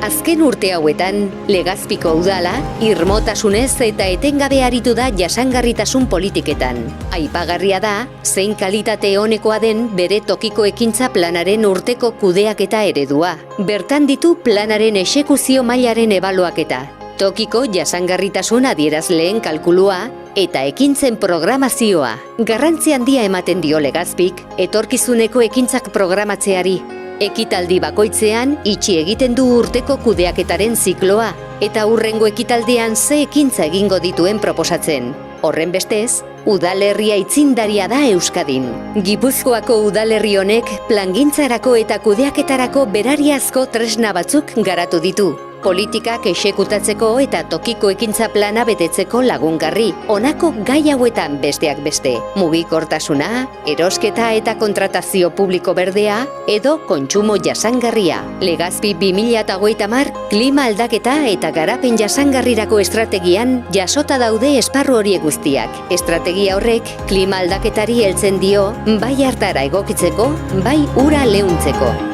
Azken urte hauetan, Legazpiko udala, irmotasunez eta etengabe aritu da jasangarritasun politiketan. Aipagarria da, zein kalitate onekoa den bere tokiko ekintza planaren urteko kudeaketa eredua. Bertan ditu planaren exekuzio mailaren ebaluaketa, tokiko jasangarritasun adierazleen kalkulua eta ekintzen programazioa. Garrantzi handia ematen dio Legazpik, etorkizuneko ekintzak programatzeari. Ekitaldi bakoitzean itxi egiten du urteko kudeaketaren zikloa eta hurrengo ekitaldean ze ekintza egingo dituen proposatzen. Horrenbestez, udalerria aitzindaria da Euskadin. Gipuzkoako udalerri honek plangintzarako eta kudeaketarako berariazko tresna batzuk garatu ditu. Politikak exekutatzeko eta tokiko ekintza plana betetzeko lagungarri, honako gai hauetan besteak beste. Mugikortasuna, erosketa eta kontratazio publiko berdea, edo kontsumo jasangarria. Legazpi 2030 klima aldaketa eta garapen jasangarrirako estrategian jasota daude esparru horiek guztiak. Estrategia horrek klima aldaketari heltzen dio, bai hartara egokitzeko, bai ura leuntzeko.